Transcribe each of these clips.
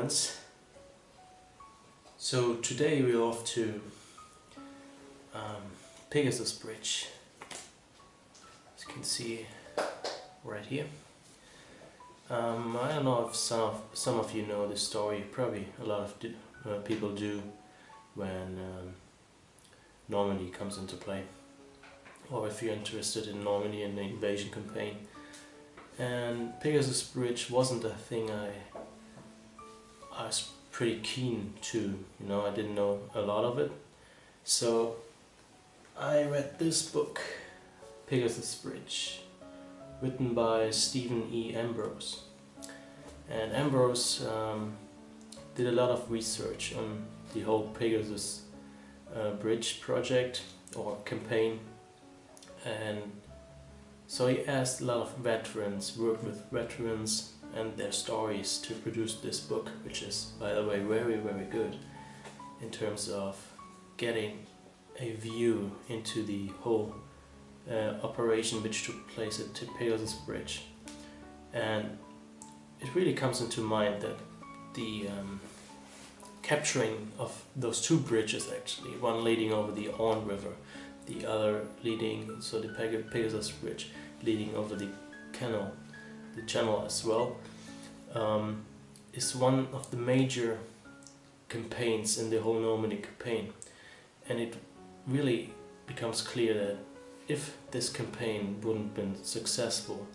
friends. So today we're off to Pegasus Bridge, as you can see right here. I don't know if some of you know this story. Probably a lot of people do when Normandy comes into play, or if you're interested in Normandy and the invasion campaign. And Pegasus Bridge wasn't a thing I was pretty keen to, I didn't know a lot of it. So I read this book, Pegasus Bridge, written by Stephen E. Ambrose. And Ambrose did a lot of research on the whole Pegasus Bridge project or campaign, and so he asked a lot of veterans, worked with veterans and their stories to produce this book, which is, by the way, very, very good in terms of getting a view into the whole operation which took place at Pegasus Bridge. And it really comes into mind that the capturing of those two bridges, actually, one leading over the Orne River, the other leading, so the Pegasus Bridge leading over the channel as well, is one of the major campaigns in the whole Normandy campaign. And it really becomes clear that if this campaign wouldn't have been successful,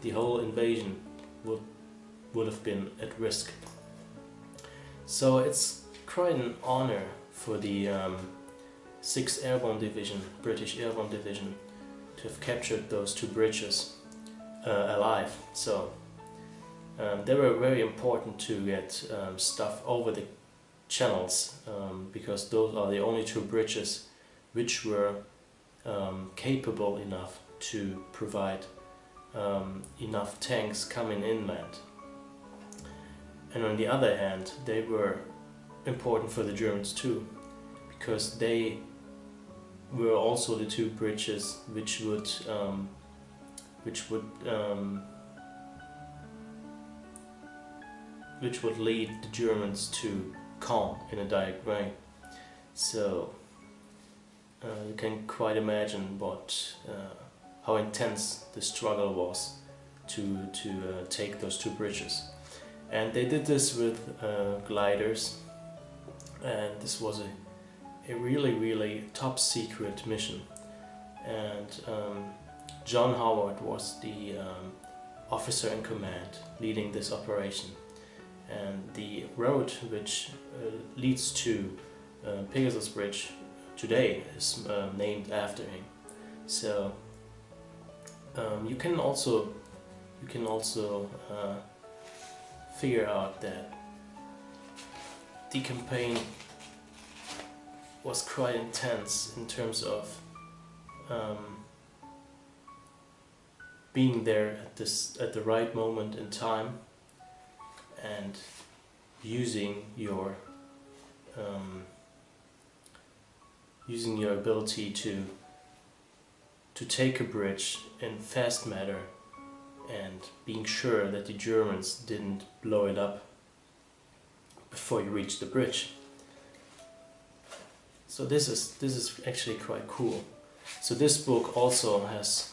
the whole invasion would have been at risk. So it's quite an honor for the 6th Airborne Division, British Airborne Division, to have captured those two bridges alive. So they were very important to get stuff over the channels, because those are the only two bridges which were capable enough to provide enough tanks coming inland. And on the other hand, they were important for the Germans too, because they were also the two bridges which would lead the Germans to Caen in a direct way. So you can quite imagine how intense the struggle was to take those two bridges. And they did this with gliders, and this was a really, really top secret mission. And John Howard was the officer in command leading this operation. And the road which leads to Pegasus Bridge today is named after him. So you can also figure out that the campaign was quite intense in terms of being there at the right moment in time and using your ability to take a bridge in fast manner, and being sure that the Germans didn't blow it up before you reach the bridge. So this is actually quite cool. So this book also has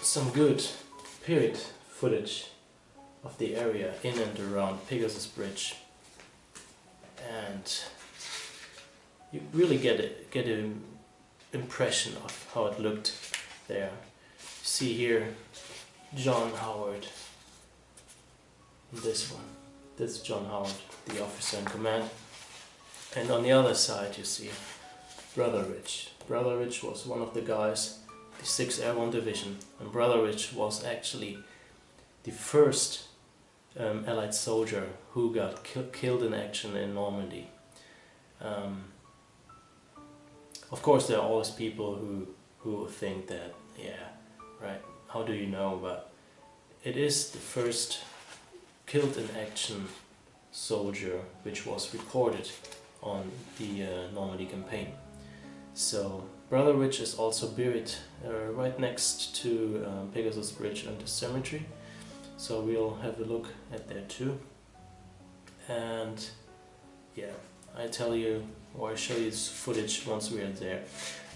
some good period footage of the area in and around Pegasus Bridge, and you really get an impression of how it looked there. See here, John Howard, this one. This is John Howard, the officer in command. And on the other side you see Brother Rich. Brother Rich was one of the guys, the 6th Airborne Division, and Brother Rich was actually the first Allied soldier who got killed in action in Normandy. Of course there are always people who think that, yeah, right, how do you know, but it is the first killed in action soldier which was recorded on the Normandy campaign. So Brother Rich is also buried right next to Pegasus Bridge and the cemetery, so we'll have a look at that too. and yeah, I tell you, or I show you this footage once we are there.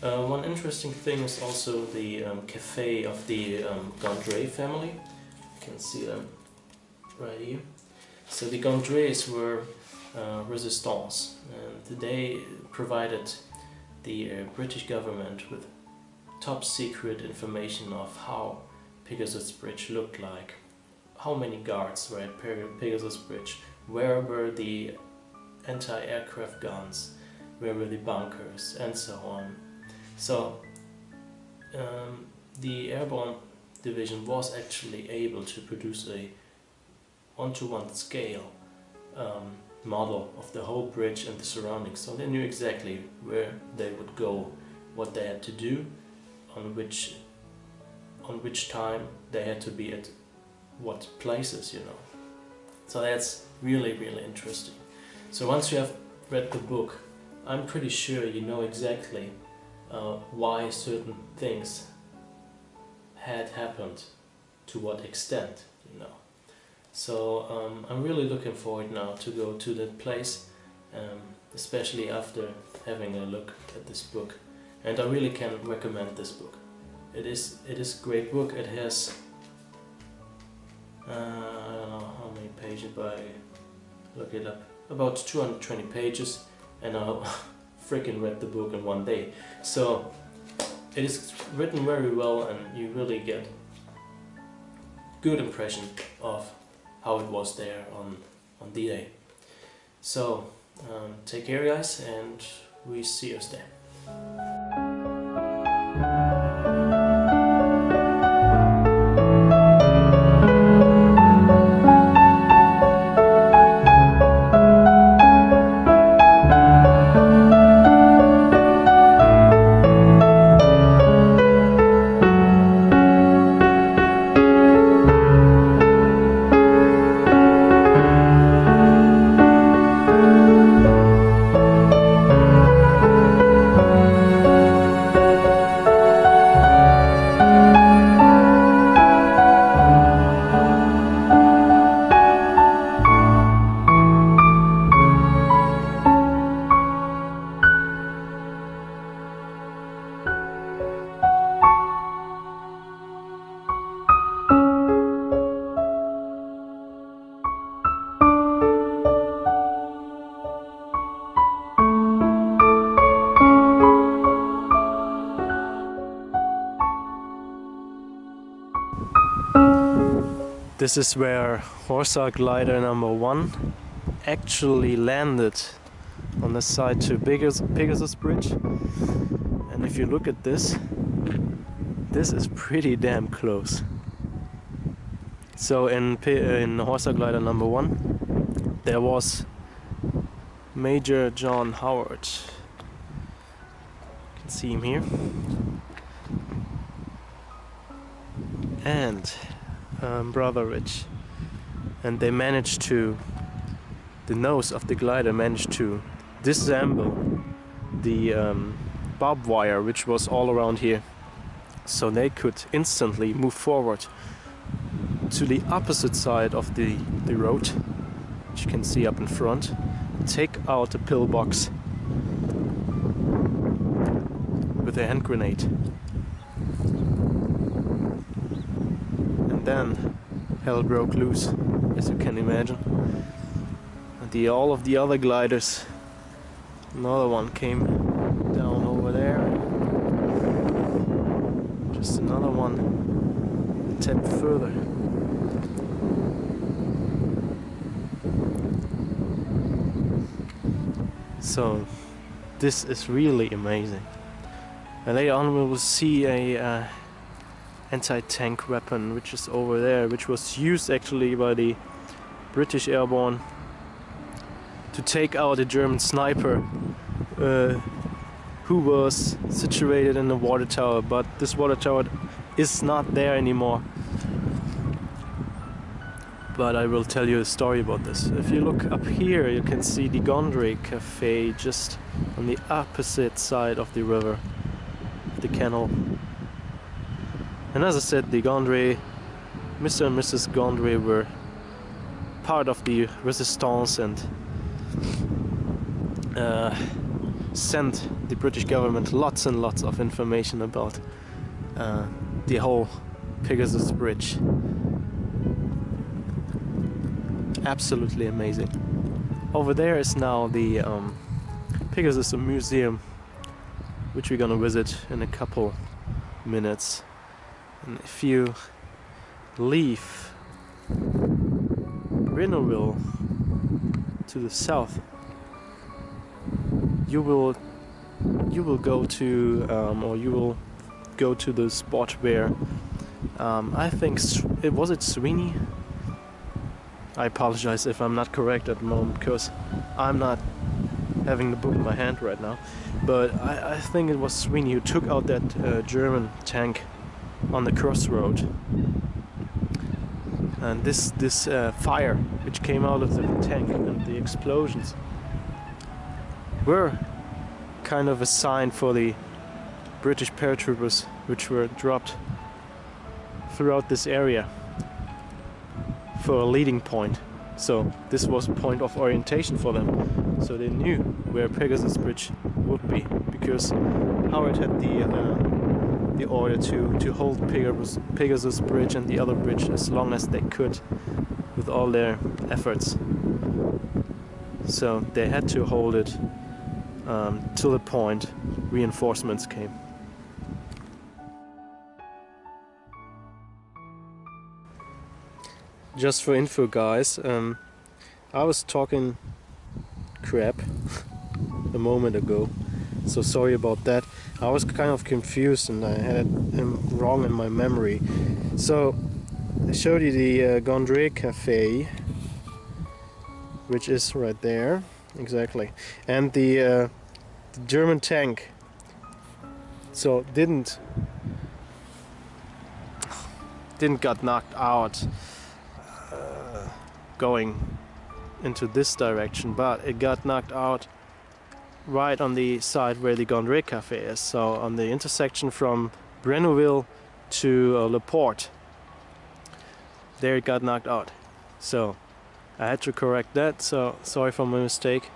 One interesting thing is also the cafe of the Gondry family. You can see them right here. So the Gondrys were resistance, and they provided the British government with top secret information of how Pegasus Bridge looked like, how many guards were at Pegasus Bridge, where were the anti-aircraft guns, where were the bunkers, and so on. So the airborne division was actually able to produce a one-to-one scale model of the whole bridge and the surroundings, so they knew exactly where they would go, what they had to do, on which time they had to be at what places, you know. So that's really, really interesting. So once you have read the book, I'm pretty sure you know exactly why certain things had happened, to what extent, you know. So I'm really looking forward now to go to that place, especially after having a look at this book. And I really can recommend this book. It is a great book. It has I don't know how many pages, but I look it up. About 220 pages, and I freaking read the book in one day. So it is written very well, and you really get good impression of how it was there on D-Day. So take care, guys, and we see us there. This is where Horsa glider number 1 actually landed, on the side to Pegasus Bridge. And if you look at this, this is pretty damn close. So in Horsa glider number 1 there was Major John Howard. You can see him here. And Brother Rich, and they managed to, the nose of the glider managed to disassemble the barbed wire which was all around here, so they could instantly move forward to the opposite side of the road, which you can see up in front, take out a pillbox with a hand grenade. Then hell broke loose, as you can imagine. And all of the other gliders, another one came down over there, just another one a tad further. So this is really amazing. And later on we will see a anti-tank weapon which is over there, which was used actually by the British airborne to take out a German sniper who was situated in the water tower, but this water tower is not there anymore. But I will tell you a story about this. If you look up here, you can see the Gondry Cafe just on the opposite side of the river, the canal. And as I said, the Gondry, Mr. and Mrs. Gondry were part of the resistance and sent the British government lots and lots of information about the whole Pegasus Bridge. Absolutely amazing. Over there is now the Pegasus Museum, which we're gonna visit in a couple minutes. And if you leave Rennerville to the south, you will go to the spot where I think it was Sweeney. I apologize if I'm not correct at the moment because I'm not having the book in my hand right now, but I think it was Sweeney who took out that German tank on the crossroad. And this fire which came out of the tank and the explosions were kind of a sign for the British paratroopers which were dropped throughout this area for a leading point. So this was a point of orientation for them. So they knew where Pegasus Bridge would be, because Howard had the order to hold Pegasus Bridge and the other bridge as long as they could with all their efforts. So they had to hold it till the point reinforcements came. Just for info, guys, I was talking crap a moment ago, so sorry about that. I was kind of confused and I had it wrong in my memory. So I showed you the Gondry Cafe, which is right there, exactly, and the German tank. So didn't got knocked out going into this direction, but it got knocked out right on the side where the Gondry Cafe is, so on the intersection from Brennouville to Laporte. There it got knocked out, so I had to correct that, so sorry for my mistake,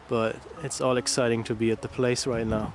but it's all exciting to be at the place right now.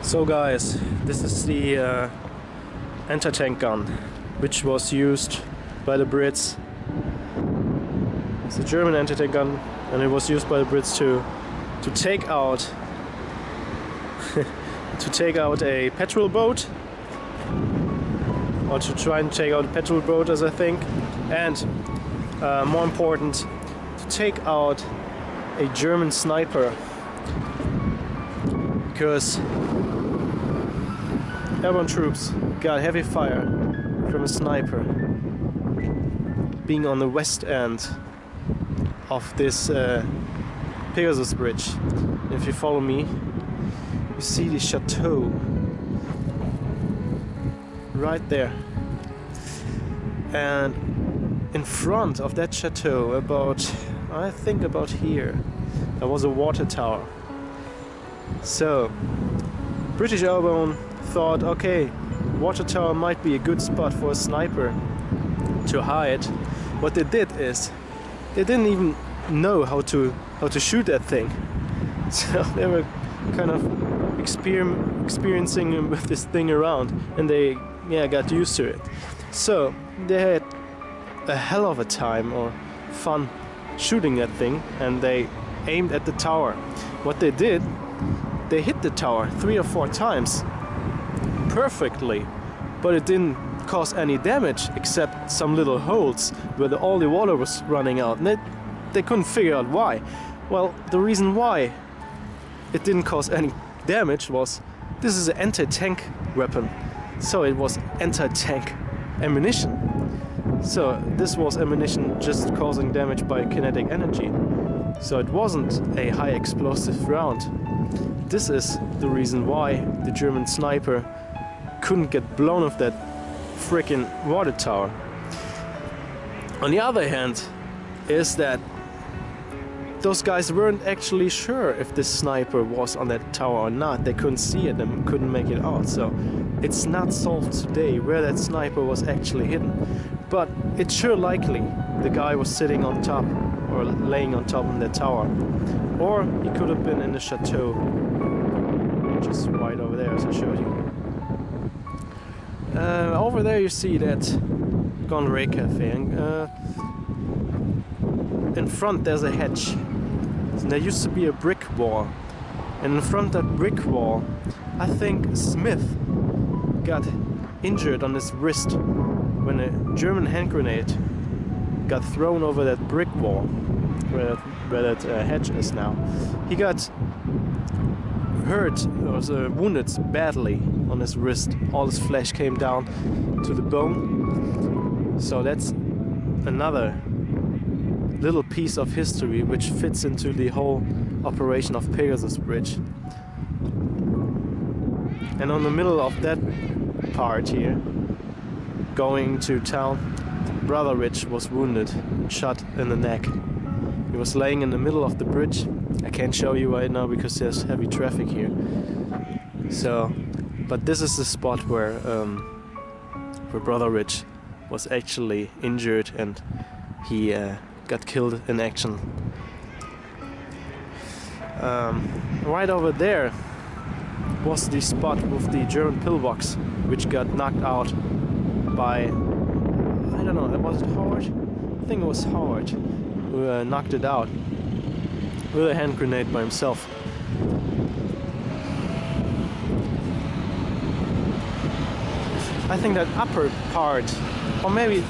So guys, this is the anti-tank gun, which was used by the Brits. It's a German anti-tank gun, and it was used by the Brits to take out a petrol boat, or to try and take out a petrol boat, as I think, and more important, to take out a German sniper, because airborne troops got heavy fire from a sniper being on the west end of this Pegasus Bridge. If you follow me, you see the chateau right there, and in front of that chateau, I think about here, there was a water tower. So British Airborne thought, okay, water tower might be a good spot for a sniper to hide. What they did is they didn't even know how to shoot that thing, so they were kind of experiencing with this thing around, and they got used to it. So they had a hell of a time or fun shooting that thing, and they aimed at the tower. What they did, they hit the tower 3 or 4 times perfectly, but it didn't cause any damage except some little holes where all the water was running out, and they couldn't figure out why. Well, the reason why it didn't cause any damage was this is an anti-tank weapon, so it was anti-tank ammunition. So this was ammunition just causing damage by kinetic energy. So it wasn't a high explosive round. This is the reason why the German sniper couldn't get blown off that freaking water tower. On the other hand, is that those guys weren't actually sure if this sniper was on that tower or not. They couldn't see it and couldn't make it out. So it's not solved today where that sniper was actually hidden. But it's sure likely the guy was sitting on top or laying on top of that tower. Or he could have been in the chateau, which is right over there, as I showed you. Over there you see that Gondry Cafe. In front there's a hedge. And there used to be a brick wall. And in front of that brick wall, I think Smith got injured on his wrist when a German hand grenade got thrown over that brick wall where that hedge is now. He got hurt, or was wounded badly on his wrist. All his flesh came down to the bone. So that's another little piece of history which fits into the whole operation of Pegasus Bridge. And on the middle of that part here, going to town, Brother Rich was wounded, shot in the neck. He was laying in the middle of the bridge. I can't show you right now because there's heavy traffic here. So, but this is the spot where Brother Rich was actually injured and he got killed in action. Right over there was the spot with the German pillbox, which got knocked out by, I don't know, was it Howard? I think it was Howard who knocked it out with a hand grenade by himself. I think that upper part, or maybe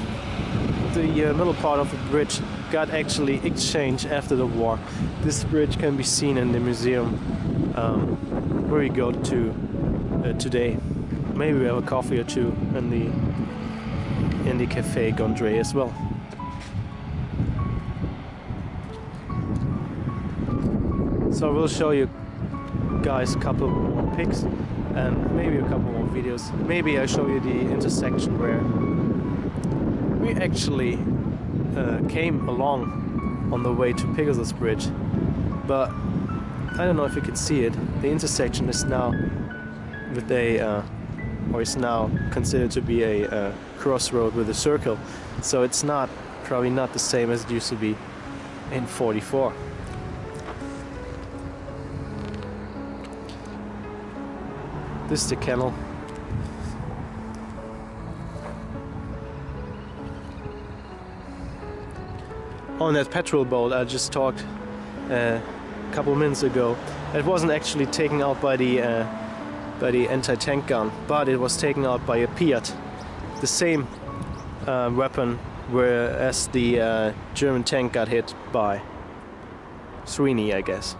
the middle part of the bridge, got actually exchanged after the war. This bridge can be seen in the museum where we go to today. Maybe we have a coffee or two in the Café Gondry as well. So I will show you guys a couple more pics and maybe a couple more videos. Maybe I show you the intersection where we actually came along on the way to Pegasus Bridge, but I don't know if you can see it. The intersection is now with a or is now considered to be a crossroad with a circle, so it's probably not the same as it used to be in '44. This is the kennel. On that petrol boat I just talked a couple minutes ago, it wasn't actually taken out by the anti-tank gun, but it was taken out by a Piat, the same weapon whereas the German tank got hit by Sweeney, I guess.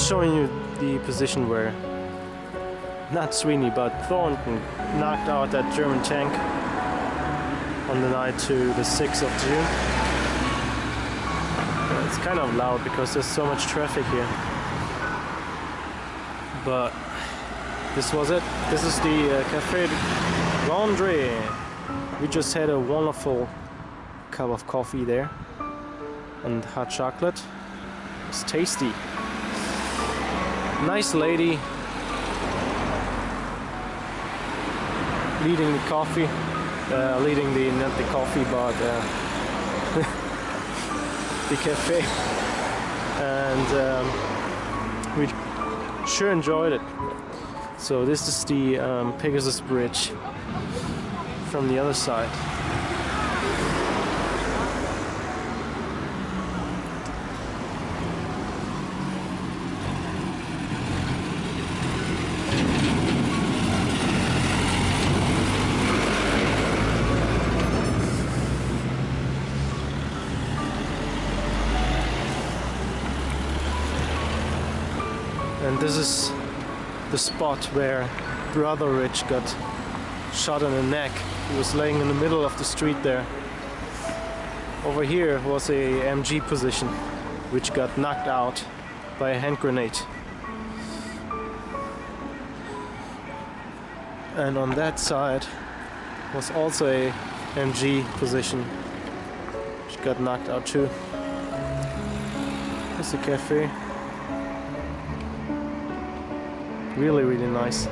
Showing you the position where not Sweeney, but Thornton knocked out that German tank on the night to the 6th of June. It's kind of loud because there's so much traffic here. But this was it. This is the Café Laundry. We just had a wonderful cup of coffee there and hot chocolate. It's tasty. Nice lady leading the coffee, leading the, not the coffee, but the cafe, and we sure enjoyed it. So this is the Pegasus Bridge from the other side. And this is the spot where Brother Rich got shot in the neck. He was laying in the middle of the street there. Over here was a MG position, which got knocked out by a hand grenade. And on that side was also a MG position, which got knocked out too. Here's the cafe. Really, really nice.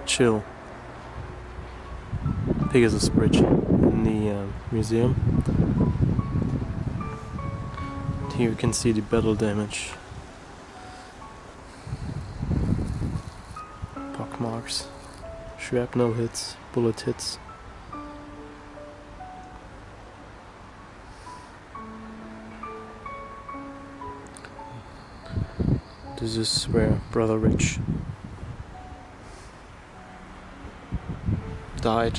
chill Pegasus Bridge in the museum. Here you can see the battle damage. Pock marks, shrapnel hits, bullet hits. This is where Brother Rich died.